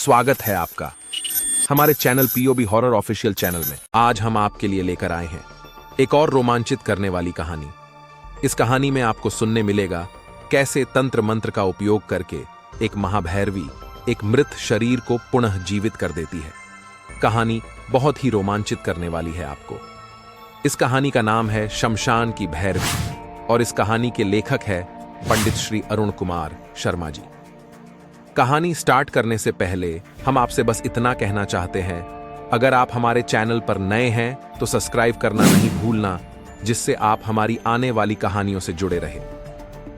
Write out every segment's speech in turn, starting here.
स्वागत है आपका हमारे channel POB horror official channel में। आज हम आपके लिए लेकर आए हैं एक और रोमांचित करने वाली कहानी। इस कहानी में आपको सुनने मिलेगा कैसे तंत्र मंत्र का उपयोग करके एक महाभैरवी एक मृत शरीर को पुनः जीवित कर देती है। कहानी बहुत ही रोमांचित करने वाली है आपको। इस कहानी का नाम है शमशान की भैरवी और इस कहानी के लेखक है पंडित श्री अरुण कुमार शर्मा जी। कहानी स्टार्ट करने से पहले हम आपसे बस इतना कहना चाहते हैं, अगर आप हमारे चैनल पर नए हैं तो सब्सक्राइब करना नहीं भूलना, जिससे आप हमारी आने वाली कहानियों से जुड़े रहे।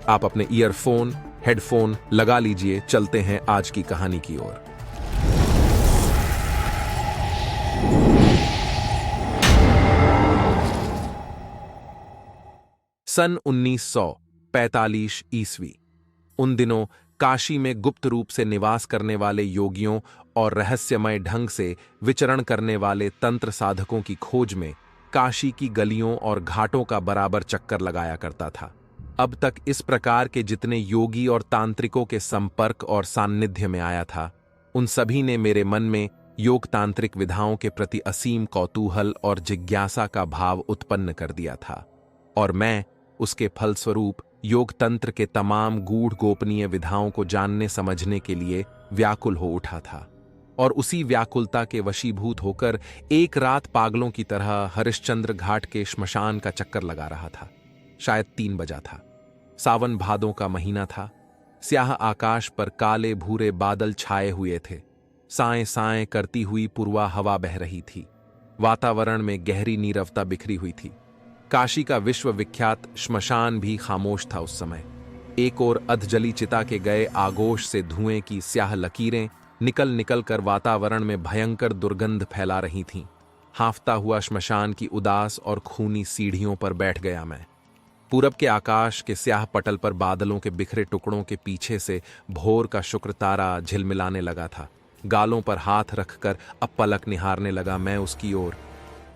आप अपने ईयरफोन हेडफोन लगा लीजिए, चलते हैं आज की कहानी की ओर। सन 1945 ईस्वी। उन दिनों काशी में गुप्त रूप से निवास करने वाले योगियों और रहस्यमय ढंग से विचरण करने वाले तंत्र साधकों की खोज में काशी की गलियों और घाटों का बराबर चक्कर लगाया करता था। अब तक इस प्रकार के जितने योगी और तांत्रिकों के संपर्क और सान्निध्य में आया था, उन सभी ने मेरे मन में योग तांत्रिक विधाओं के प्रति असीम कौतूहल और जिज्ञासा का भाव उत्पन्न कर दिया था, और मैं उसके फलस्वरूप योग तंत्र के तमाम गूढ़ गोपनीय विधाओं को जानने समझने के लिए व्याकुल हो उठा था। और उसी व्याकुलता के वशीभूत होकर एक रात पागलों की तरह हरिश्चंद्र घाट के श्मशान का चक्कर लगा रहा था। शायद 3 बजा था। सावन भादों का महीना था। स्याह आकाश पर काले भूरे बादल छाए हुए थे। साएं साएं करती हुई पूर्वा हवा बह रही थी। वातावरण में गहरी नीरवता बिखरी हुई थी। काशी का विश्वविख्यात श्मशान भी खामोश था उस समय। एक ओर अधजली चिता के गए आगोश से धुएं की स्याह लकीरें निकल निकल कर वातावरण में भयंकर दुर्गंध फैला रही थीं। हांफता हुआ श्मशान की उदास और खूनी सीढ़ियों पर बैठ गया मैं। पूरब के आकाश के स्याह पटल पर बादलों के बिखरे टुकड़ों के पीछे से भोर का शुक्र तारा झिलमिलाने लगा था। गालों पर हाथ रखकर अब पलक निहारने लगा मैं उसकी ओर,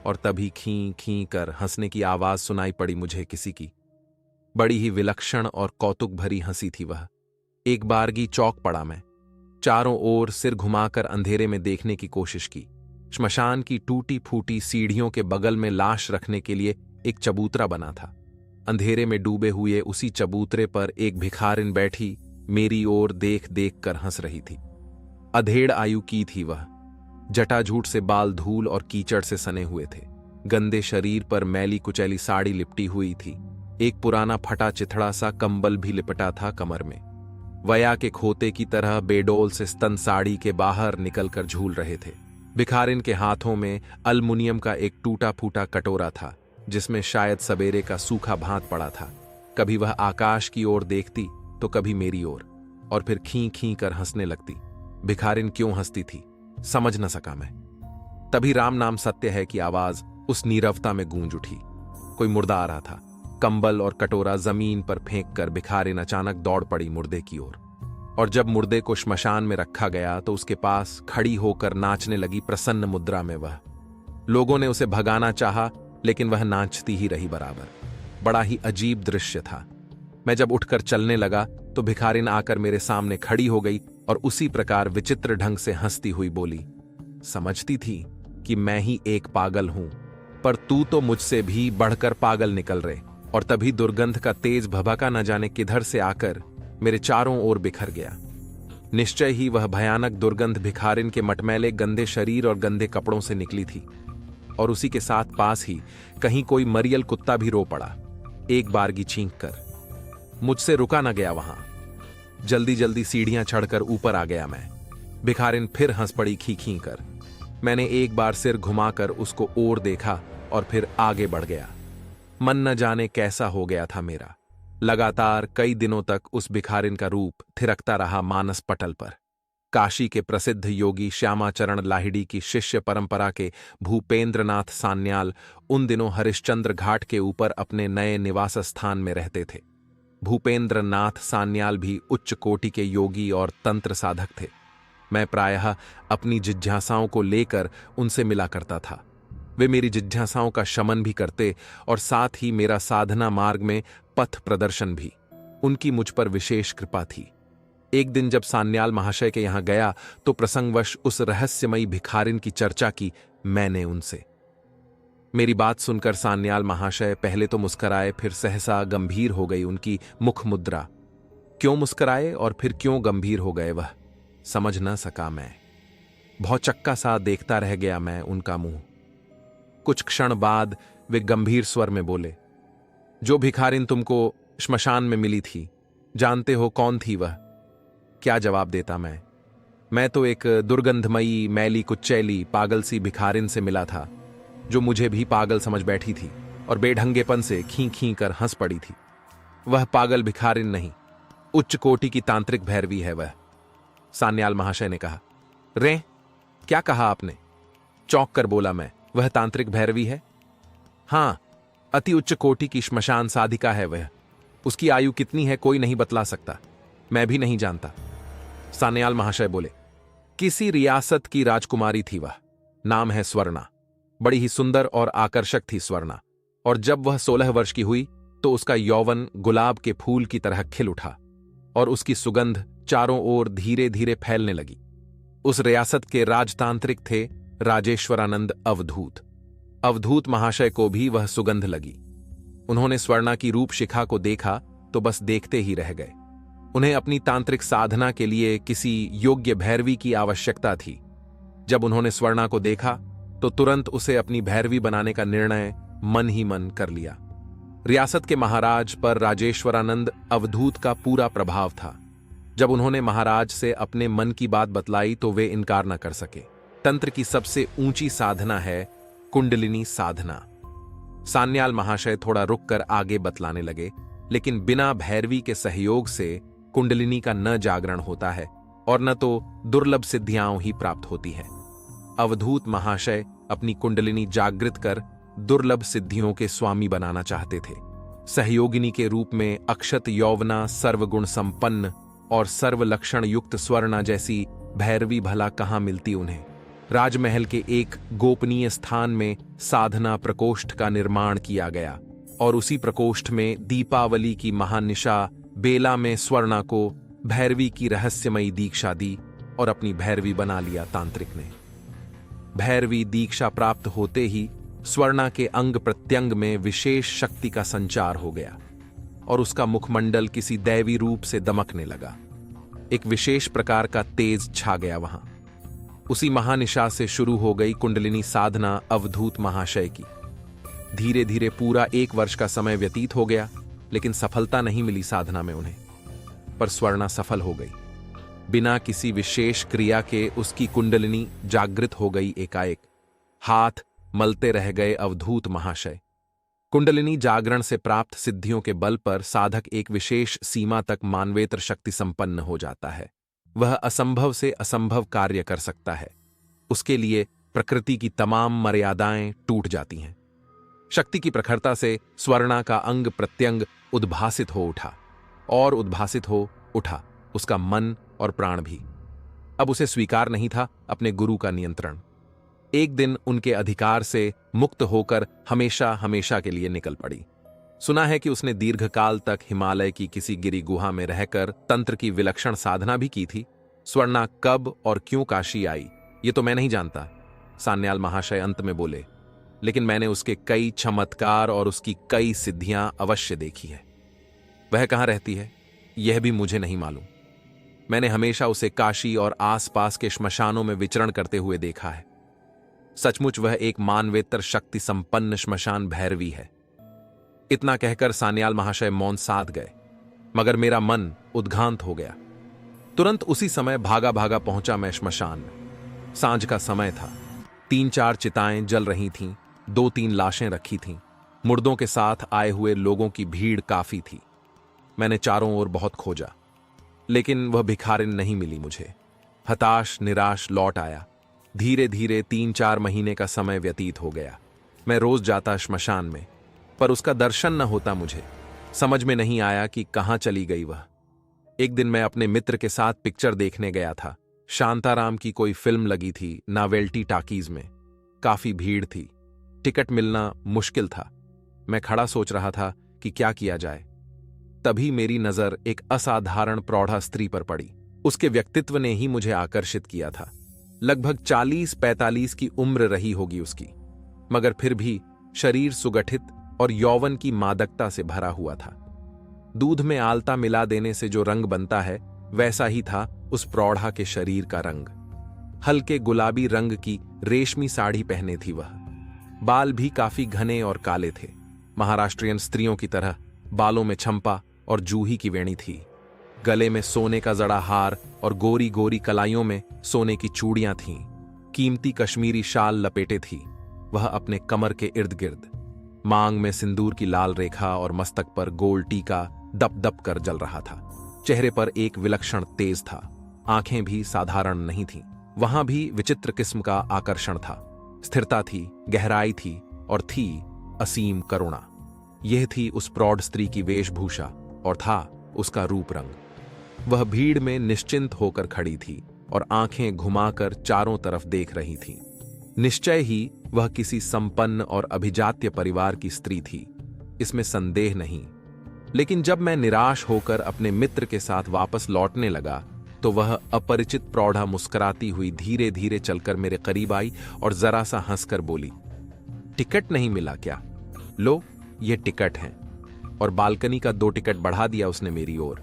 और तभी खीं खीं कर हंसने की आवाज सुनाई पड़ी मुझे किसी की। बड़ी ही विलक्षण और कौतुक भरी हंसी थी वह। एक बारगी चौंक पड़ा मैं। चारों ओर सिर घुमाकर अंधेरे में देखने की कोशिश की। श्मशान की टूटी फूटी सीढ़ियों के बगल में लाश रखने के लिए एक चबूतरा बना था। अंधेरे में डूबे हुए उसी चबूतरे पर एक भिखारिन बैठी मेरी ओर देख देख कर हंस रही थी। अधेड़ आयु की थी वह। जटाजूट से बाल धूल और कीचड़ से सने हुए थे। गंदे शरीर पर मैली कुचैली साड़ी लिपटी हुई थी। एक पुराना फटा चिथड़ा सा कंबल भी लिपटा था कमर में। वया के खोते की तरह बेडोल से स्तन साड़ी के बाहर निकलकर झूल रहे थे। भिखारिन के हाथों में अल्मुनियम का एक टूटा फूटा कटोरा था, जिसमें शायद सवेरे का सूखा भात पड़ा था। कभी वह आकाश की ओर देखती तो कभी मेरी ओर, और फिर खीं खीं कर हंसने लगती। भिखारिन क्यों हंसती थी समझ न सका मैं। तभी राम नाम सत्य है की आवाज उस नीरवता में गूंज उठी। कोई मुर्दा आ रहा था। कंबल और कटोरा जमीन पर फेंक कर भिखारिन अचानक दौड़ पड़ी मुर्दे की ओर, और जब मुर्दे को श्मशान में रखा गया तो उसके पास खड़ी होकर नाचने लगी प्रसन्न मुद्रा में वह। लोगों ने उसे भगाना चाहा, लेकिन वह नाचती ही रही बराबर। बड़ा ही अजीब दृश्य था। मैं जब उठकर चलने लगा तो भिखारिन आकर मेरे सामने खड़ी हो गई और उसी प्रकार विचित्र ढंग से हंसती हुई बोली, समझती थी कि मैं ही एक पागल हूं, पर तू तो मुझसे भी बढ़कर पागल निकल रहे। और तभी दुर्गंध का तेज भभका न जाने किधर से आकर मेरे चारों ओर बिखर गया। निश्चय ही वह भयानक दुर्गंध भिखारिन के मटमैले गंदे शरीर और गंदे कपड़ों से निकली थी। और उसी के साथ पास ही कहीं कोई मरियल कुत्ता भी रो पड़ा, एक बारगी छींक कर। मुझसे रुका न गया वहां। जल्दी जल्दी सीढ़ियां चढ़कर ऊपर आ गया मैं। भिखारिन फिर हंस पड़ी खी खी कर। मैंने एक बार सिर घुमाकर उसको ओर देखा और फिर आगे बढ़ गया। मन न जाने कैसा हो गया था मेरा। लगातार कई दिनों तक उस भिखारिन का रूप थिरकता रहा मानस पटल पर। काशी के प्रसिद्ध योगी श्यामाचरण लाहिड़ी की शिष्य परंपरा के भूपेंद्रनाथ सान्याल उन दिनों हरिश्चंद्र घाट के ऊपर अपने नए निवास स्थान में रहते थे। भूपेंद्रनाथ सान्याल भी उच्च कोटि के योगी और तंत्र साधक थे। मैं प्रायः अपनी जिज्ञासाओं को लेकर उनसे मिला करता था। वे मेरी जिज्ञासाओं का शमन भी करते और साथ ही मेरा साधना मार्ग में पथ प्रदर्शन भी। उनकी मुझ पर विशेष कृपा थी। एक दिन जब सान्याल महाशय के यहां गया तो प्रसंगवश उस रहस्यमयी भिखारिन की चर्चा की मैंने उनसे। मेरी बात सुनकर सान्याल महाशय पहले तो मुस्कराए, फिर सहसा गंभीर हो गई उनकी मुख मुद्रा। क्यों मुस्कराए और फिर क्यों गंभीर हो गए वह समझ न सका मैं। भौचक्का सा देखता रह गया मैं उनका मुंह। कुछ क्षण बाद वे गंभीर स्वर में बोले, जो भिखारिन तुमको श्मशान में मिली थी, जानते हो कौन थी वह? क्या जवाब देता मैं तो एक दुर्गंधमयी, मैली, कुचैली, पागल सी भिखारिन से मिला था, जो मुझे भी पागल समझ बैठी थी और बेढंगेपन से खीं खीं कर हंस पड़ी थी। वह पागल भिखारिन नहीं, उच्च कोटि की तांत्रिक भैरवी है वह। सान्याल महाशय ने कहा। रे, क्या कहा आपने? चौंक कर बोला मैं। वह तांत्रिक भैरवी है? हां, अति उच्च कोटि की श्मशान साधिका है वह। उसकी आयु कितनी है कोई नहीं बतला सकता, मैं भी नहीं जानता। सान्याल महाशय बोले, किसी रियासत की राजकुमारी थी वह, नाम है स्वर्णा। बड़ी ही सुंदर और आकर्षक थी स्वर्णा, और जब वह 16 वर्ष की हुई तो उसका यौवन गुलाब के फूल की तरह खिल उठा और उसकी सुगंध चारों ओर धीरे धीरे फैलने लगी। उस रियासत के राजतांत्रिक थे राजेश्वरानंद अवधूत। अवधूत महाशय को भी वह सुगंध लगी। उन्होंने स्वर्णा की रूप शिखा को देखा तो बस देखते ही रह गए। उन्हें अपनी तांत्रिक साधना के लिए किसी योग्य भैरवी की आवश्यकता थी। जब उन्होंने स्वर्णा को देखा तो तुरंत उसे अपनी भैरवी बनाने का निर्णय मन ही मन कर लिया। रियासत के महाराज पर राजेश्वरानंद अवधूत का पूरा प्रभाव था। जब उन्होंने महाराज से अपने मन की बात बतलाई तो वे इनकार न कर सके। तंत्र की सबसे ऊंची साधना है कुंडलिनी साधना। सान्याल महाशय थोड़ा रुककर आगे बतलाने लगे, लेकिन बिना भैरवी के सहयोग से कुंडलिनी का न जागरण होता है और न तो दुर्लभ सिद्धियां ही प्राप्त होती है। अवधूत महाशय अपनी कुंडलिनी जागृत कर दुर्लभ सिद्धियों के स्वामी बनाना चाहते थे। सहयोगिनी के रूप में अक्षत यौवना, सर्वगुण संपन्न और सर्वलक्षण युक्त स्वर्णा जैसी भैरवी भला कहां मिलती उन्हें। राजमहल के एक गोपनीय स्थान में साधना प्रकोष्ठ का निर्माण किया गया और उसी प्रकोष्ठ में दीपावली की महानिशा बेला में स्वर्णा को भैरवी की रहस्यमयी दीक्षा दी और अपनी भैरवी बना लिया तांत्रिक ने। भैरवी दीक्षा प्राप्त होते ही स्वर्णा के अंग प्रत्यंग में विशेष शक्ति का संचार हो गया और उसका मुखमंडल किसी दैवी रूप से दमकने लगा। एक विशेष प्रकार का तेज छा गया वहां। उसी महानिशा से शुरू हो गई कुंडलिनी साधना अवधूत महाशय की। धीरे धीरे पूरा 1 वर्ष का समय व्यतीत हो गया, लेकिन सफलता नहीं मिली साधना में उन्हें। पर स्वर्णा सफल हो गई। बिना किसी विशेष क्रिया के उसकी कुंडलिनी जागृत हो गई एकाएक। हाथ मलते रह गए अवधूत महाशय। कुंडलिनी जागरण से प्राप्त सिद्धियों के बल पर साधक एक विशेष सीमा तक मानवेतर शक्ति संपन्न हो जाता है। वह असंभव से असंभव कार्य कर सकता है। उसके लिए प्रकृति की तमाम मर्यादाएं टूट जाती हैं। शक्ति की प्रखरता से स्वर्णा का अंग प्रत्यंग उद्भासित हो उठा और उद्भासित हो उठा उसका मन और प्राण भी। अब उसे स्वीकार नहीं था अपने गुरु का नियंत्रण। एक दिन उनके अधिकार से मुक्त होकर हमेशा हमेशा के लिए निकल पड़ी। सुना है कि उसने दीर्घकाल तक हिमालय की किसी गिरी गुहा में रहकर तंत्र की विलक्षण साधना भी की थी। स्वर्णा कब और क्यों काशी आई ये तो मैं नहीं जानता, सान्याल महाशय अंत में बोले, लेकिन मैंने उसके कई चमत्कार और उसकी कई सिद्धियां अवश्य देखी है। वह कहां रहती है यह भी मुझे नहीं मालूम। मैंने हमेशा उसे काशी और आसपास के श्मशानों में विचरण करते हुए देखा है। सचमुच वह एक मानवेतर शक्ति संपन्न श्मशान भैरवी है। इतना कहकर सान्याल महाशय मौन साध गए, मगर मेरा मन उद्घांत हो गया। तुरंत उसी समय भागा भागा पहुंचा मैं श्मशान में। सांझ का समय था। 3-4 चिताएं जल रही थीं, 2-3 लाशें रखी थीं। मुर्दों के साथ आए हुए लोगों की भीड़ काफी थी। मैंने चारों ओर बहुत खोजा, लेकिन वह भिखारिन नहीं मिली मुझे। हताश निराश लौट आया। धीरे धीरे 3-4 महीने का समय व्यतीत हो गया। मैं रोज जाता श्मशान में, पर उसका दर्शन न होता मुझे। समझ में नहीं आया कि कहां चली गई वह। एक दिन मैं अपने मित्र के साथ पिक्चर देखने गया था। शांताराम की कोई फिल्म लगी थी नावेल्टी टॉकीज में। काफी भीड़ थी, टिकट मिलना मुश्किल था। मैं खड़ा सोच रहा था कि क्या किया जाए। तभी मेरी नजर एक असाधारण प्रौढ़ा स्त्री पर पड़ी। उसके व्यक्तित्व ने ही मुझे आकर्षित किया था। लगभग 40-45 की उम्र रही होगी उसकी, मगर फिर भी शरीर सुगठित और यौवन की मादकता से भरा हुआ था। दूध में आलता मिला देने से जो रंग बनता है, वैसा ही था उस प्रौढ़ा के शरीर का रंग। हल्के गुलाबी रंग की रेशमी साड़ी पहने थी वह। बाल भी काफी घने और काले थे। महाराष्ट्रियन स्त्रियों की तरह बालों में छंपा और जूही की वेणी थी। गले में सोने का जड़ा हार और गोरी गोरी कलाइयों में सोने की चूड़ियां थीं। कीमती कश्मीरी शाल लपेटे थी वह अपने कमर के इर्द गिर्द। मांग में सिंदूर की लाल रेखा और मस्तक पर गोल टीका दप दप कर जल रहा था। चेहरे पर एक विलक्षण तेज था। आंखें भी साधारण नहीं थीं। वहां भी विचित्र किस्म का आकर्षण था। स्थिरता थी, गहराई थी और थी असीम करुणा। यह थी उस प्रौढ़ स्त्री की वेशभूषा और था उसका रूप रंग। वह भीड़ में निश्चिंत होकर खड़ी थी और आंखें घुमाकर चारों तरफ देख रही थी। निश्चय ही वह किसी संपन्न और अभिजात्य परिवार की स्त्री थी, इसमें संदेह नहीं। लेकिन जब मैं निराश होकर अपने मित्र के साथ वापस लौटने लगा तो वह अपरिचित प्रौढ़ा मुस्कुराती हुई धीरे धीरे चलकर मेरे करीब आई और जरा सा हंसकर बोली, टिकट नहीं मिला क्या? लो, ये टिकट हैं। और बालकनी का 2 टिकट बढ़ा दिया उसने मेरी ओर।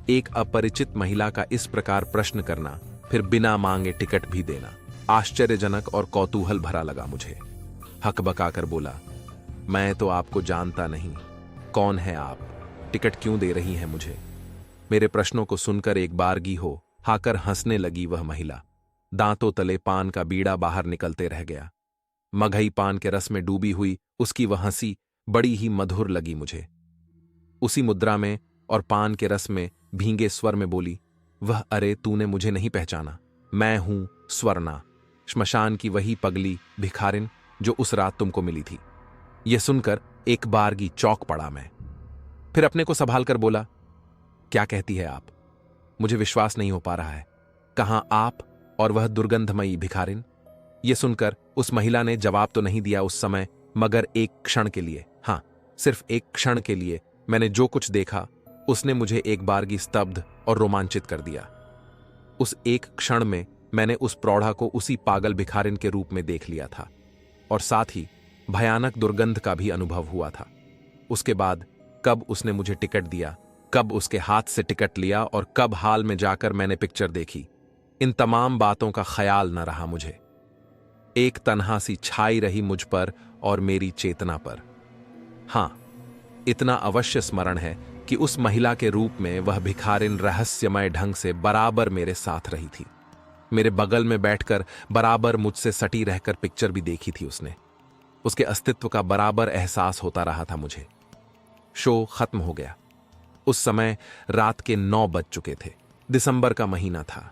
एक अपरिचित महिला का इस प्रकार प्रश्न करना, फिर बिना मांगे टिकट भी देना, आश्चर्यजनक और कौतूहल भरा लगा मुझे। हकबकाकर बोला, मैं तो आपको जानता नहीं। कौन है आप? टिकट क्यों दे रही हैं मुझे? मेरे प्रश्नों को सुनकर एक बारगी हो हाकर हंसने लगी वह महिला। दांतों तले पान का बीड़ा बाहर निकलते रह गया। मगही पान के रस में डूबी हुई उसकी वह हंसी बड़ी ही मधुर लगी मुझे। उसी मुद्रा में और पान के रस में भींगे स्वर में बोली, वह अरे तूने मुझे नहीं पहचाना, मैं हूं स्वर्णा, श्मशान की वही पगली भिखारिन जो उस रात तुमको मिली थी। यह सुनकर एक बारगी चौंक पड़ा मैं। फिर अपने को संभाल कर बोला, क्या कहती है आप? मुझे विश्वास नहीं हो पा रहा है। कहां आप और वह दुर्गंधमयी भिखारिन? यह सुनकर उस महिला ने जवाब तो नहीं दिया उस समय, मगर एक क्षण के लिए, हां सिर्फ एक क्षण के लिए मैंने जो कुछ देखा उसने मुझे एक बारगी स्तब्ध और रोमांचित कर दिया। उस एक क्षण में मैंने उस प्रौढ़ा को उसी पागल भिखारिन के रूप में देख लिया था और साथ ही भयानक दुर्गंध का भी अनुभव हुआ था। उसके बाद कब उसने मुझे टिकट दिया, कब उसके हाथ से टिकट लिया और कब हाल में जाकर मैंने पिक्चर देखी, इन तमाम बातों का ख्याल न रहा मुझे। एक तन्हा सी छाई रही मुझ पर और मेरी चेतना पर। हां, इतना अवश्य स्मरण है कि उस महिला के रूप में वह भिखारिन रहस्यमय ढंग से बराबर मेरे साथ रही थी। मेरे बगल में बैठकर बराबर मुझसे सटी रहकर पिक्चर भी देखी थी उसने। उसके अस्तित्व का बराबर एहसास होता रहा था मुझे। शो खत्म हो गया। उस समय रात के 9 बज चुके थे। दिसंबर का महीना था।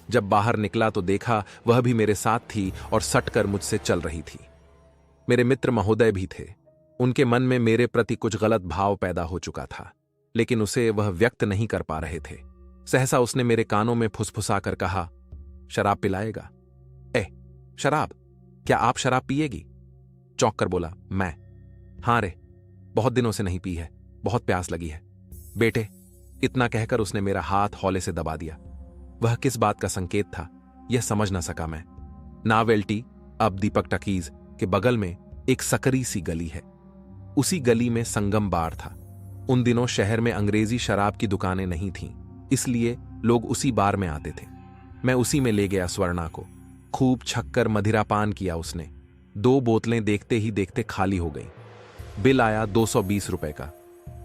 जब बाहर निकला तो देखा वह भी मेरे साथ थी और सटकर मुझसे चल रही थी। मेरे मित्र महोदय भी थे। उनके मन में मेरे प्रति कुछ गलत भाव पैदा हो चुका था, लेकिन उसे वह व्यक्त नहीं कर पा रहे थे। सहसा उसने मेरे कानों में फुसफुसाकर कहा, शराब पिलाएगा? शराब? क्या आप शराब पिएगी? चौंक कर बोला मैं। हां रे, बहुत दिनों से नहीं पी है, बहुत प्यास लगी है बेटे। इतना कहकर उसने मेरा हाथ हौले से दबा दिया। वह किस बात का संकेत था यह समझ न सका मैं। नावेल्टी अब दीपक टकीज के बगल में एक सकरी सी गली है। उसी गली में संगम बार था। उन दिनों शहर में अंग्रेजी शराब की दुकानें नहीं थीं, इसलिए लोग उसी बार में आते थे। मैं उसी में ले गया स्वर्णा को। खूब छक्कर मदिरा पान किया उसने। 2 बोतलें देखते ही देखते खाली हो गई। बिल आया 220 रुपए का।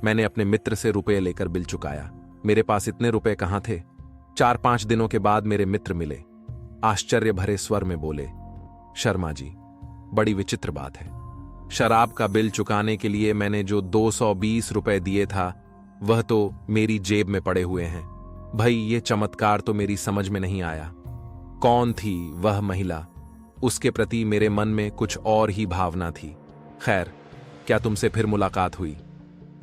मैंने अपने मित्र से रुपए लेकर बिल चुकाया। मेरे पास इतने रुपए कहां थे। 4-5 दिनों के बाद मेरे मित्र मिले। आश्चर्य भरे स्वर में बोले, शर्मा जी, बड़ी विचित्र बात है। शराब का बिल चुकाने के लिए मैंने जो 220 रुपए दिए था वह तो मेरी जेब में पड़े हुए हैं। भाई, ये चमत्कार तो मेरी समझ में नहीं आया। कौन थी वह महिला? उसके प्रति मेरे मन में कुछ और ही भावना थी। खैर, क्या तुमसे फिर मुलाकात हुई?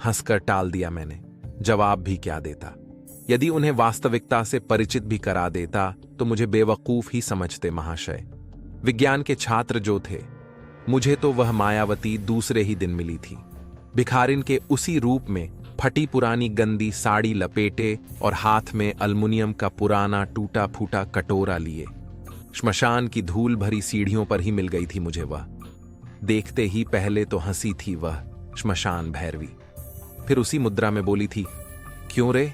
हंसकर टाल दिया मैंने। जवाब भी क्या देता। यदि उन्हें वास्तविकता से परिचित भी करा देता तो मुझे बेवकूफ ही समझते महाशय। विज्ञान के छात्र जो थे, मुझे तो वह मायावती दूसरे ही दिन मिली थी। भिखारिन के उसी रूप में फटी पुरानी गंदी साड़ी लपेटे और हाथ में अल्मुनियम का पुराना टूटा फूटा कटोरा लिए श्मशान की धूल भरी सीढ़ियों पर ही मिल गई थी मुझे वह। देखते ही पहले तो हंसी थी वह श्मशान भैरवी, फिर उसी मुद्रा में बोली थी, क्यों रे,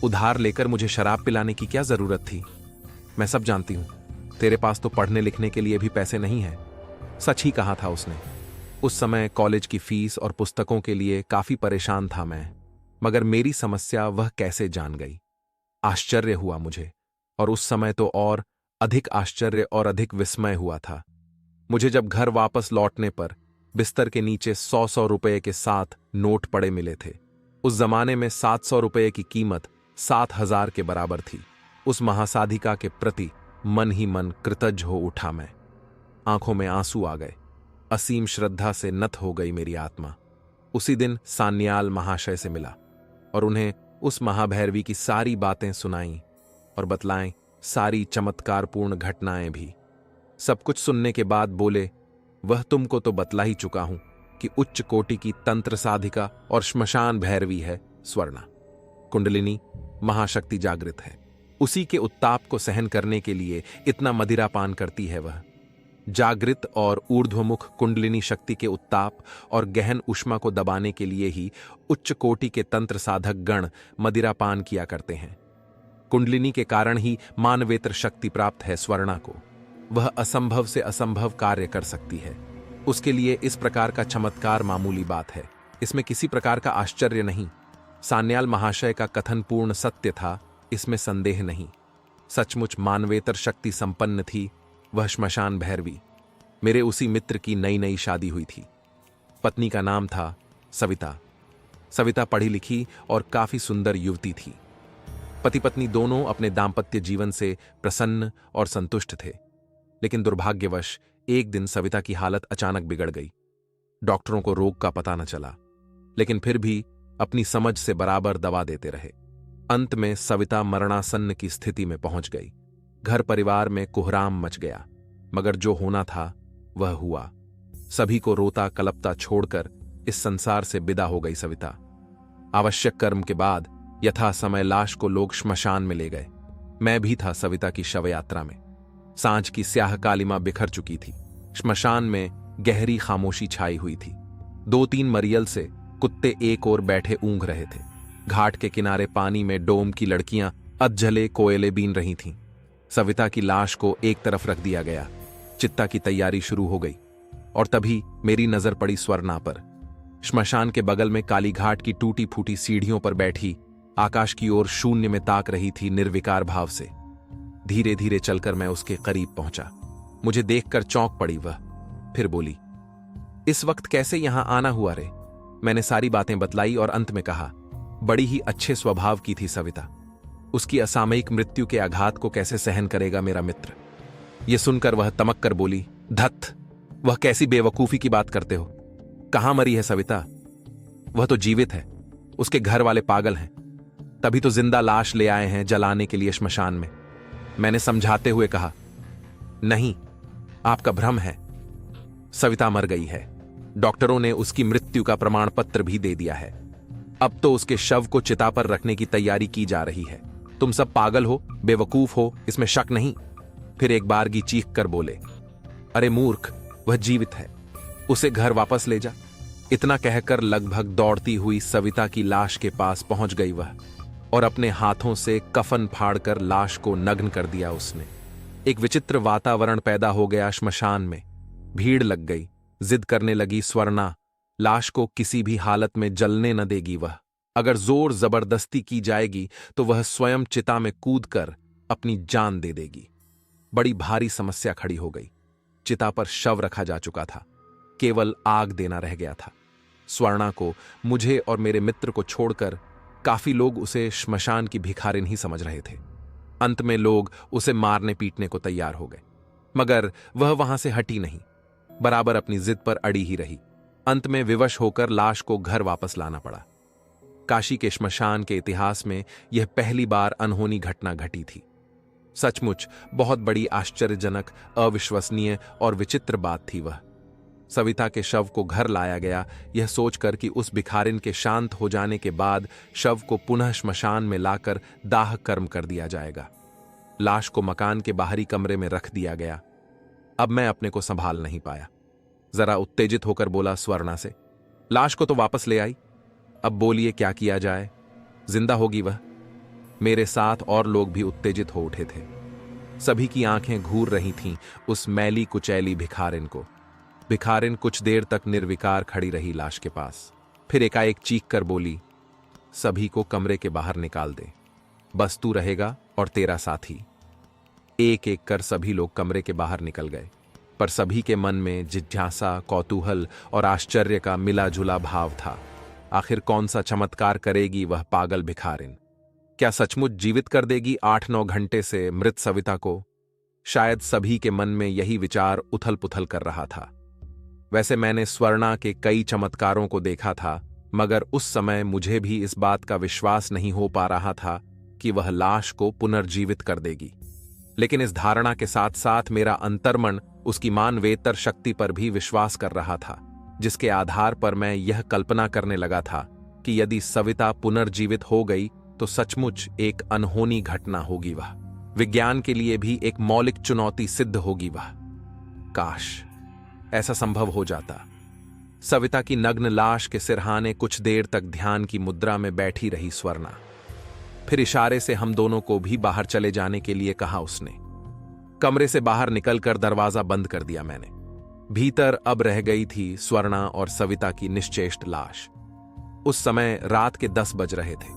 उधार लेकर मुझे शराब पिलाने की क्या जरूरत थी? मैं सब जानती हूं, तेरे पास तो पढ़ने लिखने के लिए भी पैसे नहीं है। सच ही कहा था उसने। उस समय कॉलेज की फीस और पुस्तकों के लिए काफी परेशान था मैं, मगर मेरी समस्या वह कैसे जान गई? आश्चर्य हुआ मुझे, और उस समय तो और अधिक आश्चर्य और अधिक विस्मय हुआ था मुझे जब घर वापस लौटने पर बिस्तर के नीचे 100 रुपए के साथ नोट पड़े मिले थे। उस जमाने में 700 रुपए की कीमत 7,000 के बराबर थी। उस महासाधिका के प्रति मन ही मन कृतज्ञ हो उठा मैं। आंखों में आंसू आ गए, असीम श्रद्धा से नत हो गई मेरी आत्मा। उसी दिन सान्याल महाशय से मिला और उन्हें उस महाभैरवी की सारी बातें सुनाईं और बतलाएं सारी चमत्कारपूर्ण घटनाएं भी। सब कुछ सुनने के बाद बोले, वह तुमको तो बतला ही चुका हूं कि उच्च कोटि की तंत्र साधिका और श्मशान भैरवी है स्वर्णा। कुंडलिनी महाशक्ति जागृत है, उसी के उत्ताप को सहन करने के लिए इतना मदिरा पान करती है वह। जागृत और ऊर्ध्वमुख कुंडलिनी शक्ति के उत्ताप और गहन उष्मा को दबाने के लिए ही उच्च कोटि के तंत्र साधक गण मदिरा पान किया करते हैं। कुंडलिनी के कारण ही मानवेतर शक्ति प्राप्त है स्वर्णा को। वह असंभव से असंभव कार्य कर सकती है। उसके लिए इस प्रकार का चमत्कार मामूली बात है, इसमें किसी प्रकार का आश्चर्य नहीं। सान्याल महाशय का कथन पूर्ण सत्य था, इसमें संदेह नहीं। सचमुच मानवेतर शक्ति संपन्न थी वह श्मशान भैरवी। मेरे उसी मित्र की नई नई शादी हुई थी। पत्नी का नाम था सविता। सविता पढ़ी लिखी और काफी सुंदर युवती थी। पति पत्नी दोनों अपने दाम्पत्य जीवन से प्रसन्न और संतुष्ट थे, लेकिन दुर्भाग्यवश एक दिन सविता की हालत अचानक बिगड़ गई। डॉक्टरों को रोग का पता न चला, लेकिन फिर भी अपनी समझ से बराबर दवा देते रहे। अंत में सविता मरणासन्न की स्थिति में पहुंच गई। घर परिवार में कोहराम मच गया, मगर जो होना था वह हुआ। सभी को रोता कलपता छोड़कर इस संसार से विदा हो गई सविता। आवश्यक कर्म के बाद यथा समय लाश को लोग श्मशान में ले गए। मैं भी था सविता की शव यात्रा में। सांझ की स्याह कालिमा बिखर चुकी थी। श्मशान में गहरी खामोशी छाई हुई थी। 2-3 मरियल से कुत्ते एक ओर बैठे ऊँघ रहे थे। घाट के किनारे पानी में डोम की लड़कियां अधजले कोयले बीन रही थीं। सविता की लाश को एक तरफ रख दिया गया। चित्ता की तैयारी शुरू हो गई और तभी मेरी नजर पड़ी स्वर्णा पर। श्मशान के बगल में काली घाट की टूटी फूटी सीढ़ियों पर बैठी आकाश की ओर शून्य में ताक रही थी निर्विकार भाव से। धीरे धीरे चलकर मैं उसके करीब पहुंचा। मुझे देखकर चौंक पड़ी वह। फिर बोली, इस वक्त कैसे यहां आना हुआ रे? मैंने सारी बातें बतलाई और अंत में कहा, बड़ी ही अच्छे स्वभाव की थी सविता। उसकी असामयिक मृत्यु के आघात को कैसे सहन करेगा मेरा मित्र? यह सुनकर वह तमक कर बोली, धत, वह कैसी बेवकूफी की बात करते हो? कहां मरी है सविता? वह तो जीवित है। उसके घर वाले पागल हैं, तभी तो जिंदा लाश ले आए हैं जलाने के लिए श्मशान में। मैंने समझाते हुए कहा, नहीं, आपका भ्रम है। सविता मर गई है। डॉक्टरों ने उसकी मृत्यु का प्रमाण पत्र भी दे दिया है। अब तो उसके शव को चिता पर रखने की तैयारी की जा रही है। तुम सब पागल हो, बेवकूफ हो, इसमें शक नहीं। फिर एक बारगी चीख कर बोले, अरे मूर्ख, वह जीवित है, उसे घर वापस ले जा। इतना कहकर लगभग दौड़ती हुई सविता की लाश के पास पहुंच गई वह और अपने हाथों से कफन फाड़कर लाश को नग्न कर दिया उसने। एक विचित्र वातावरण पैदा हो गया श्मशान में। भीड़ लग गई। जिद करने लगी स्वर्णा, लाश को किसी भी हालत में जलने न देगी वह। अगर जोर जबरदस्ती की जाएगी तो वह स्वयं चिता में कूदकर अपनी जान दे देगी। बड़ी भारी समस्या खड़ी हो गई। चिता पर शव रखा जा चुका था, केवल आग देना रह गया था। स्वर्णा को, मुझे और मेरे मित्र को छोड़कर काफी लोग उसे श्मशान की भिखारिन ही समझ रहे थे। अंत में लोग उसे मारने पीटने को तैयार हो गए, मगर वह वहां से हटी नहीं, बराबर अपनी जिद पर अड़ी ही रही। अंत में विवश होकर लाश को घर वापस लाना पड़ा। काशी के श्मशान के इतिहास में यह पहली बार अनहोनी घटना घटी थी। सचमुच बहुत बड़ी आश्चर्यजनक, अविश्वसनीय और विचित्र बात थी वह। सविता के शव को घर लाया गया, यह सोचकर कि उस भिखारिन के शांत हो जाने के बाद शव को पुनः श्मशान में लाकर दाह कर्म कर दिया जाएगा। लाश को मकान के बाहरी कमरे में रख दिया गया। अब मैं अपने को संभाल नहीं पाया। जरा उत्तेजित होकर बोला स्वर्णा से, लाश को तो वापस ले आई, अब बोलिए क्या किया जाए? जिंदा होगी वह? मेरे साथ और लोग भी उत्तेजित हो उठे थे। सभी की आंखें घूर रही थीं उस मैली कुचैली भिखारिन को। भिखारिन कुछ देर तक निर्विकार खड़ी रही लाश के पास, फिर एकाएक चीख कर बोली, सभी को कमरे के बाहर निकाल दे, बस तू रहेगा और तेरा साथी। एक एक कर सभी लोग कमरे के बाहर निकल गए, पर सभी के मन में जिज्ञासा, कौतूहल और आश्चर्य का मिला जुला भाव था। आखिर कौन सा चमत्कार करेगी वह पागल भिखारिन? क्या सचमुच जीवित कर देगी 8-9 घंटे से मृत सविता को? शायद सभी के मन में यही विचार उथल पुथल कर रहा था। वैसे मैंने स्वर्णा के कई चमत्कारों को देखा था, मगर उस समय मुझे भी इस बात का विश्वास नहीं हो पा रहा था कि वह लाश को पुनर्जीवित कर देगी। लेकिन इस धारणा के साथ साथ मेरा अंतर्मन उसकी मानवेतर शक्ति पर भी विश्वास कर रहा था, जिसके आधार पर मैं यह कल्पना करने लगा था कि यदि सविता पुनर्जीवित हो गई तो सचमुच एक अनहोनी घटना होगी। वह विज्ञान के लिए भी एक मौलिक चुनौती सिद्ध होगी। वह काश ऐसा संभव हो जाता। सविता की नग्न लाश के सिरहाने कुछ देर तक ध्यान की मुद्रा में बैठी रही स्वर्णा। फिर इशारे से हम दोनों को भी बाहर चले जाने के लिए कहा उसने। कमरे से बाहर निकलकर दरवाजा बंद कर दिया मैंने। भीतर अब रह गई थी स्वर्णा और सविता की निश्चेष्ट लाश। उस समय रात के 10 बज रहे थे।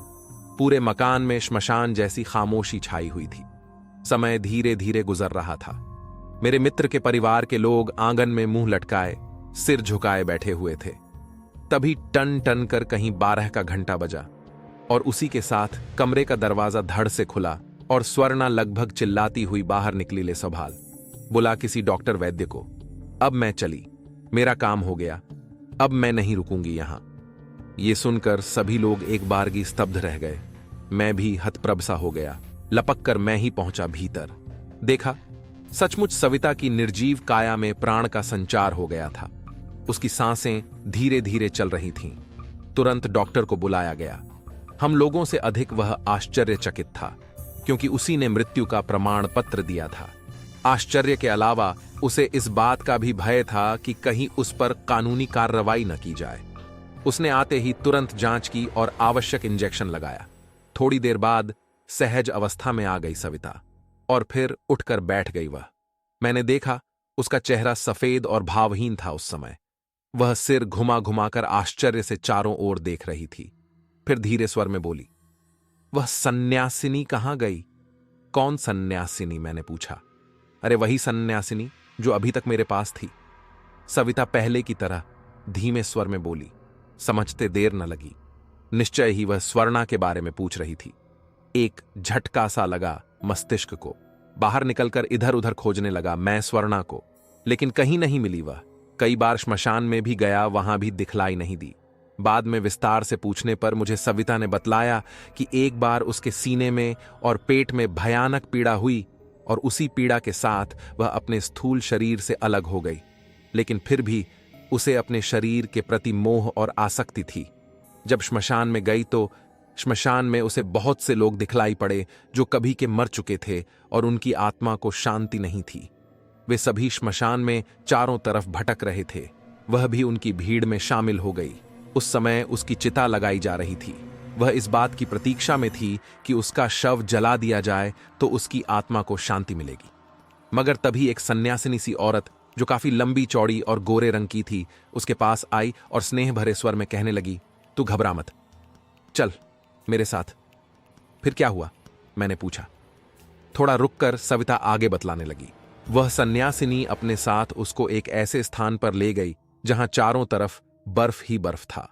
पूरे मकान में श्मशान जैसी खामोशी छाई हुई थी। समय धीरे धीरे गुजर रहा था। मेरे मित्र के परिवार के लोग आंगन में मुंह लटकाए, सिर झुकाए बैठे हुए थे। तभी टन टन कर कहीं 12 का घंटा बजा और उसी के साथ कमरे का दरवाजा धड़ से खुला और स्वर्णा लगभग चिल्लाती हुई बाहर निकली, ले संभाल, बुला किसी डॉक्टर वैद्य को। अब मैं चली, मेरा काम हो गया, अब मैं नहीं रुकूंगी यहां। ये सुनकर सभी लोग एक बारगी स्तब्ध रह गए। मैं भी हतप्रभ सा हो गया। लपक कर मैं ही पहुंचा भीतर। देखा, सचमुच सविता की निर्जीव काया में प्राण का संचार हो गया था। उसकी सांसें धीरे धीरे चल रही थीं। तुरंत डॉक्टर को बुलाया गया। हम लोगों से अधिक वह आश्चर्यचकित था, क्योंकि उसी ने मृत्यु का प्रमाण पत्र दिया था। आश्चर्य के अलावा उसे इस बात का भी भय था कि कहीं उस पर कानूनी कार्रवाई न की जाए। उसने आते ही तुरंत जांच की और आवश्यक इंजेक्शन लगाया। थोड़ी देर बाद सहज अवस्था में आ गई सविता और फिर उठकर बैठ गई वह। मैंने देखा उसका चेहरा सफेद और भावहीन था उस समय। वह सिर घुमा घुमाकर आश्चर्य से चारों ओर देख रही थी। फिर धीरे स्वर में बोली, वह सन्यासिनी कहां गई? कौन सन्यासिनी? मैंने पूछा। अरे वही सन्यासिनी जो अभी तक मेरे पास थी। सविता पहले की तरह धीमे स्वर में बोली। समझते देर न लगी। निश्चय ही वह स्वर्णा के बारे में पूछ रही थी। एक झटका सा लगा मस्तिष्क को। बाहर निकलकर इधर उधर खोजने लगा मैं स्वर्णा को, लेकिन कहीं नहीं मिली वह। कई बार श्मशान में भी गया, वहां भी दिखलाई नहीं दी। बाद में विस्तार से पूछने पर मुझे सविता ने बतलाया कि एक बार उसके सीने में और पेट में भयानक पीड़ा हुई और उसी पीड़ा के साथ वह अपने स्थूल शरीर से अलग हो गई। लेकिन फिर भी उसे अपने शरीर के प्रति मोह और आसक्ति थी। जब श्मशान में गई तो श्मशान में उसे बहुत से लोग दिखलाई पड़े जो कभी के मर चुके थे और उनकी आत्मा को शांति नहीं थी। वे सभी श्मशान में चारों तरफ भटक रहे थे। वह भी उनकी भीड़ में शामिल हो गई। उस समय उसकी चिता लगाई जा रही थी। वह इस बात की प्रतीक्षा में थी कि उसका शव जला दिया जाए तो उसकी आत्मा को शांति मिलेगी। मगर तभी एक सन्यासिनी सी औरत जो काफी लंबी चौड़ी और गोरे रंग की थी उसके पास आई और स्नेह भरे स्वर में कहने लगी, तू घबरा मत, चल मेरे साथ। फिर क्या हुआ? मैंने पूछा। थोड़ा रुककर सविता आगे बतलाने लगी। वह सन्यासिनी अपने साथ उसको एक ऐसे स्थान पर ले गई जहां चारों तरफ बर्फ ही बर्फ था।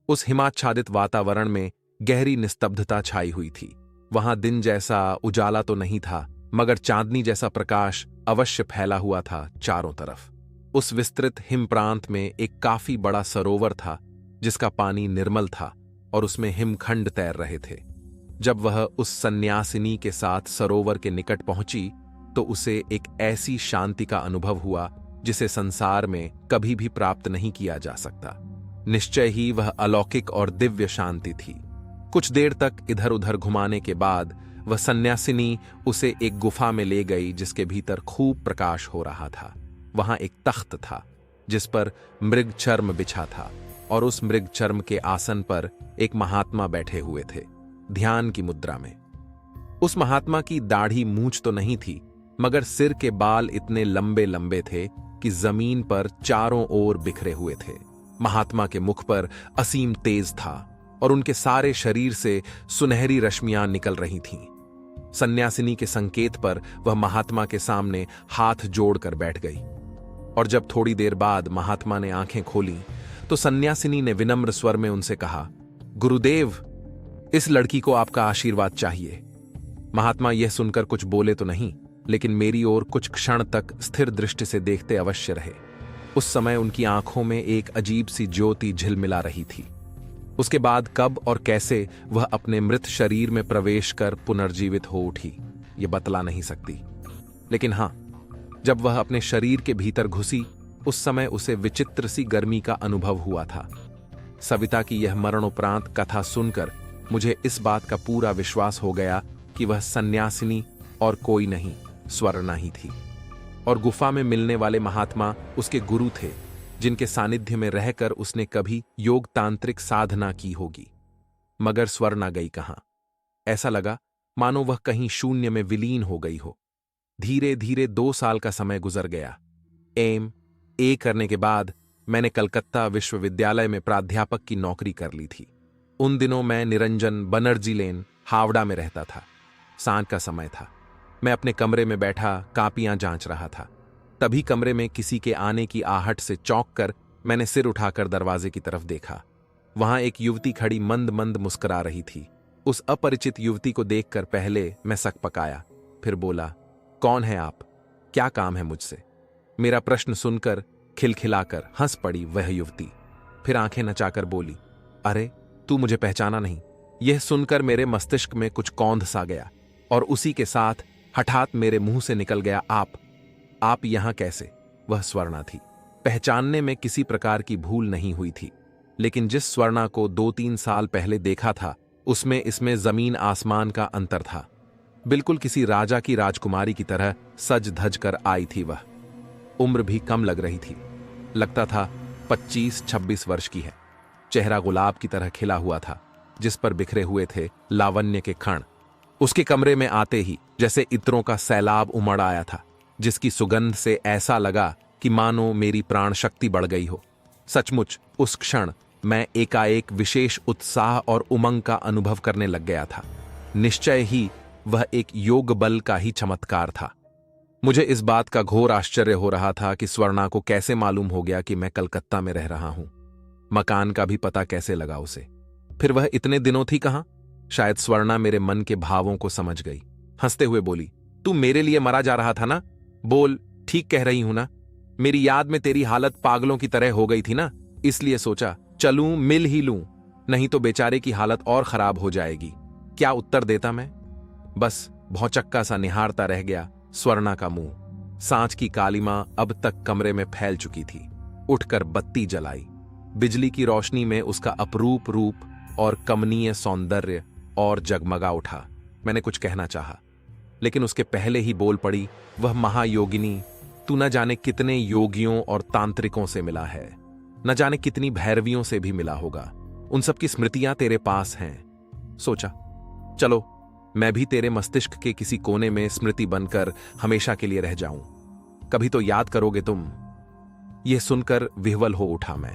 उस हिमाच्छादित वातावरण में गहरी निस्तब्धता छाई हुई थी। वहां दिन जैसा उजाला तो नहीं था, मगर चांदनी जैसा प्रकाश अवश्य फैला हुआ था चारों तरफ। उस विस्तृत हिम प्रांत में एक काफी बड़ा सरोवर था जिसका पानी निर्मल था और उसमें हिमखंड तैर रहे थे। जब वह उस सन्यासिनी के साथ सरोवर के निकट पहुंची तो उसे एक ऐसी शांति का अनुभव हुआ जिसे संसार में कभी भी प्राप्त नहीं किया जा सकता। निश्चय ही वह अलौकिक और दिव्य शांति थी। कुछ देर तक इधर उधर घुमाने के बाद वह सन्यासिनी उसे एक गुफा में ले गई जिसके भीतर खूब प्रकाश हो रहा था। वहां एक तख्त था जिस पर मृग चर्म बिछा था और उस मृग चर्म के आसन पर एक महात्मा बैठे हुए थे, ध्यान की मुद्रा में। उस महात्मा की दाढ़ी मूंछ तो नहीं थी, मगर सिर के बाल इतने लंबे लंबे थे कि जमीन पर चारों ओर बिखरे हुए थे। महात्मा के मुख पर असीम तेज था और उनके सारे शरीर से सुनहरी रश्मियां निकल रही थीं। सन्यासिनी के संकेत पर वह महात्मा के सामने हाथ जोड़कर बैठ गई और जब थोड़ी देर बाद महात्मा ने आंखें खोली तो सन्यासिनी ने विनम्र स्वर में उनसे कहा, गुरुदेव, इस लड़की को आपका आशीर्वाद चाहिए। महात्मा यह सुनकर कुछ बोले तो नहीं, लेकिन मेरी ओर कुछ क्षण तक स्थिर दृष्टि से देखते अवश्य रहे। उस समय उनकी आंखों में एक अजीब सी ज्योति झिलमिला रही थी। उसके बाद कब और कैसे वह अपने मृत शरीर में प्रवेश कर पुनर्जीवित हो उठी, ये बतला नहीं सकती। लेकिन हां, जब वह अपने शरीर के भीतर घुसी उस समय उसे विचित्र सी गर्मी का अनुभव हुआ था। सविता की यह मरणोपरांत कथा सुनकर मुझे इस बात का पूरा विश्वास हो गया कि वह सन्यासिनी और कोई नहीं, स्वर्णा ही थी और गुफा में मिलने वाले महात्मा उसके गुरु थे, जिनके सानिध्य में रहकर उसने कभी योग तांत्रिक साधना की होगी। मगर स्वर्णा गई कहां? ऐसा लगा मानो वह कहीं शून्य में विलीन हो गई हो। धीरे धीरे 2 साल का समय गुजर गया। एम.ए. करने के बाद मैंने कलकत्ता विश्वविद्यालय में प्राध्यापक की नौकरी कर ली थी। उन दिनों मैं निरंजन बनर्जी लेन हावड़ा में रहता था। सांझ का समय था। मैं अपने कमरे में बैठा कापियां जांच रहा था। तभी कमरे में किसी के आने की आहट से चौंक कर मैंने सिर उठाकर दरवाजे की तरफ देखा। वहां एक युवती खड़ी मंद मंद मुस्कुरा रही थी। उस अपरिचित युवती को देखकर पहले मैं सकपकाया, फिर बोला, कौन है आप? क्या काम है मुझसे? मेरा प्रश्न सुनकर खिलखिलाकर हंस पड़ी वह युवती। फिर आंखें नचाकर बोली, अरे तू मुझे पहचाना नहीं? यह सुनकर मेरे मस्तिष्क में कुछ कौंध सा गया और उसी के साथ हठात मेरे मुंह से निकल गया, आप यहां कैसे? वह स्वर्णा थी। पहचानने में किसी प्रकार की भूल नहीं हुई थी, लेकिन जिस स्वर्णा को 2-3 साल पहले देखा था उसमें इसमें जमीन आसमान का अंतर था। बिल्कुल किसी राजा की राजकुमारी की तरह सज धज कर आई थी वह। उम्र भी कम लग रही थी, लगता था 25-26 वर्ष की है। चेहरा गुलाब की तरह खिला हुआ था जिस पर बिखरे हुए थे लावण्य के क्षण। उसके कमरे में आते ही जैसे इत्रों का सैलाब उमड़ आया था, जिसकी सुगंध से ऐसा लगा कि मानो मेरी प्राण शक्ति बढ़ गई हो। सचमुच उस क्षण मैं एकाएक विशेष उत्साह और उमंग का अनुभव करने लग गया था। निश्चय ही वह एक योग बल का ही चमत्कार था। मुझे इस बात का घोर आश्चर्य हो रहा था कि स्वर्णा को कैसे मालूम हो गया कि मैं कलकत्ता में रह रहा हूं। मकान का भी पता कैसे लगा उसे? फिर वह इतने दिनों थी कहां? शायद स्वर्णा मेरे मन के भावों को समझ गई। हंसते हुए बोली, तू मेरे लिए मरा जा रहा था ना? बोल, ठीक कह रही हूं ना? मेरी याद में तेरी हालत पागलों की तरह हो गई थी ना, इसलिए सोचा चलूं, मिल ही लूं, नहीं तो बेचारे की हालत और खराब हो जाएगी। क्या उत्तर देता मैं? बस भौचक्का सा निहारता रह गया स्वर्णा का मुंह। सांझ की कालिमा अब तक कमरे में फैल चुकी थी। उठकर बत्ती जलाई। बिजली की रोशनी में उसका अपरूप रूप और कमनीय सौंदर्य और जगमगा उठा। मैंने कुछ कहना चाहा, लेकिन उसके पहले ही बोल पड़ी, वह महायोगिनी, तू न जाने कितने योगियों और तांत्रिकों से मिला है, न जाने कितनी भैरवियों से भी मिला होगा। उन सब की स्मृतियां तेरे पास हैं। सोचा, चलो मैं भी तेरे मस्तिष्क के किसी कोने में स्मृति बनकर हमेशा के लिए रह जाऊं। कभी तो याद करोगे तुम। यह सुनकर विह्वल हो उठा मैं।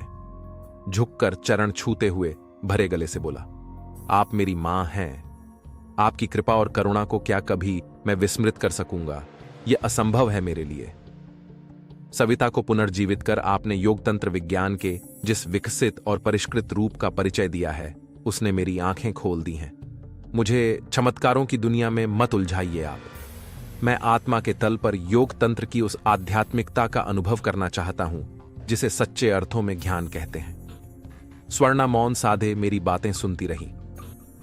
झुककर चरण छूते हुए भरे गले से बोला, आप मेरी मां हैं। आपकी कृपा और करुणा को क्या कभी मैं विस्मृत कर सकूंगा? यह असंभव है मेरे लिए। सविता को पुनर्जीवित कर आपने योग तंत्र विज्ञान के जिस विकसित और परिष्कृत रूप का परिचय दिया है, उसने मेरी आंखें खोल दी हैं। मुझे चमत्कारों की दुनिया में मत उलझाइए आप। मैं आत्मा के तल पर योग तंत्र की उस आध्यात्मिकता का अनुभव करना चाहता हूं जिसे सच्चे अर्थों में ज्ञान कहते हैं। स्वर्णा मौन साधे मेरी बातें सुनती रही,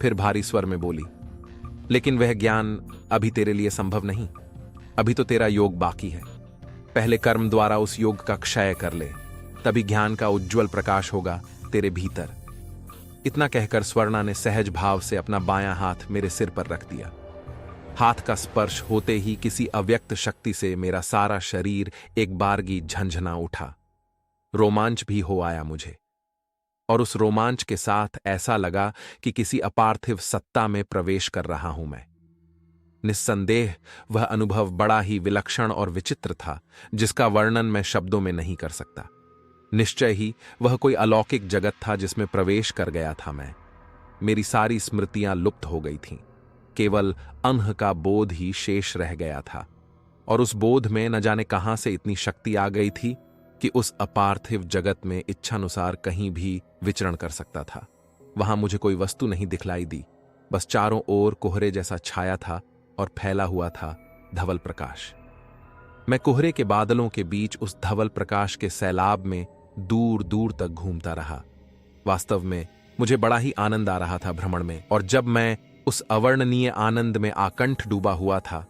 फिर भारी स्वर में बोली, लेकिन वह ज्ञान अभी तेरे लिए संभव नहीं। अभी तो तेरा योग बाकी है। पहले कर्म द्वारा उस योग का क्षय कर ले, तभी ज्ञान का उज्ज्वल प्रकाश होगा तेरे भीतर। इतना कहकर स्वर्णा ने सहज भाव से अपना बायां हाथ मेरे सिर पर रख दिया। हाथ का स्पर्श होते ही किसी अव्यक्त शक्ति से मेरा सारा शरीर एक बारगी झंझना उठा। रोमांच भी हो आया मुझे, और उस रोमांच के साथ ऐसा लगा कि किसी अपार्थिव सत्ता में प्रवेश कर रहा हूं मैं। निस्संदेह वह अनुभव बड़ा ही विलक्षण और विचित्र था, जिसका वर्णन मैं शब्दों में नहीं कर सकता। निश्चय ही वह कोई अलौकिक जगत था जिसमें प्रवेश कर गया था मैं। मेरी सारी स्मृतियां लुप्त हो गई थीं, केवल अनह का बोध ही शेष रह गया था, और उस बोध में न जाने कहां से इतनी शक्ति आ गई थी कि उस अपार्थिव जगत में इच्छानुसार कहीं भी विचरण कर सकता था। वहां मुझे कोई वस्तु नहीं दिखलाई दी, बस चारों ओर कोहरे जैसा छाया था और फैला हुआ था धवल प्रकाश। मैं कोहरे के बादलों के बीच उस धवल प्रकाश के सैलाब में दूर दूर तक घूमता रहा। वास्तव में मुझे बड़ा ही आनंद आ रहा था भ्रमण में, और जब मैं उस अवर्णनीय आनंद में आकंठ डूबा हुआ था,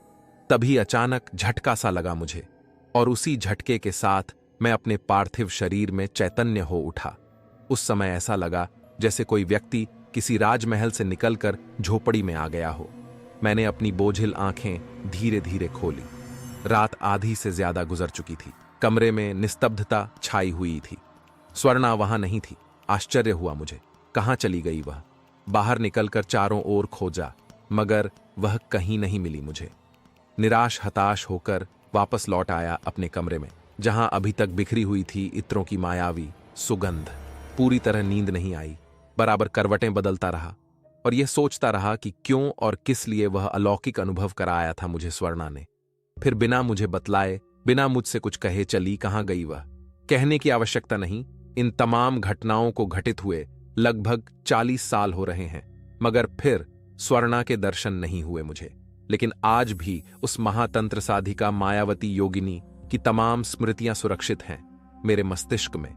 तभी अचानक झटका सा लगा मुझे, और उसी झटके के साथ मैं अपने पार्थिव शरीर में चैतन्य हो उठा। उस समय ऐसा लगा जैसे कोई व्यक्ति किसी राजमहल से निकलकर झोपड़ी में आ गया हो। मैंने अपनी बोझिल आंखें धीरे धीरे खोली। रात आधी से ज्यादा गुजर चुकी थी। कमरे में निस्तब्धता छाई हुई थी। स्वर्णा वहां नहीं थी। आश्चर्य हुआ मुझे, कहां चली गई वह? बाहर निकलकर चारों ओर खोजा, मगर वह कहीं नहीं मिली मुझे। निराश हताश होकर वापस लौट आया अपने कमरे में, जहां अभी तक बिखरी हुई थी इत्रों की मायावी सुगंध। पूरी तरह नींद नहीं आई, बराबर करवटें बदलता रहा और यह सोचता रहा कि क्यों और किस लिए वह अलौकिक अनुभव कराया था मुझे स्वर्णा ने। फिर बिना मुझे बतलाए, बिना मुझसे कुछ कहे चली कहां गई वह? कहने की आवश्यकता नहीं। इन तमाम घटनाओं को घटित हुए लगभग 40 साल हो रहे हैं, मगर फिर स्वर्णा के दर्शन नहीं हुए मुझे। लेकिन आज भी उस महातंत्र साधिका मायावती योगिनी की तमाम स्मृतियां सुरक्षित हैं मेरे मस्तिष्क में।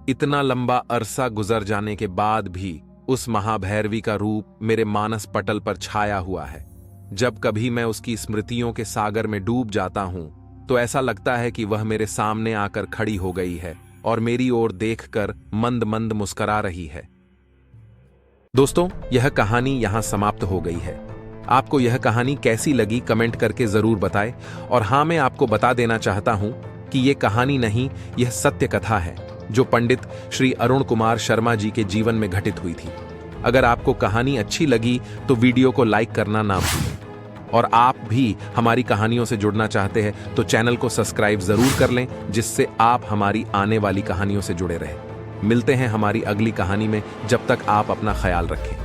इतना लंबा अरसा गुजर जाने के बाद भी उस महाभैरवी का रूप मेरे मानस पटल पर छाया हुआ है। जब कभी मैं उसकी स्मृतियों के सागर में डूब जाता हूं, तो ऐसा लगता है कि वह मेरे सामने आकर खड़ी हो गई है और मेरी ओर देखकर मंद मंद मुस्कुरा रही है। दोस्तों, यह कहानी यहां समाप्त हो गई है। आपको यह कहानी कैसी लगी कमेंट करके जरूर बताएं। और हां, मैं आपको बता देना चाहता हूं कि यह कहानी नहीं, यह सत्य कथा है जो पंडित श्री अरुण कुमार शर्मा जी के जीवन में घटित हुई थी। अगर आपको कहानी अच्छी लगी तो वीडियो को लाइक करना ना भूलें, और आप भी हमारी कहानियों से जुड़ना चाहते हैं तो चैनल को सब्सक्राइब जरूर कर लें, जिससे आप हमारी आने वाली कहानियों से जुड़े रहें। मिलते हैं हमारी अगली कहानी में। जब तक आप अपना ख्याल रखें।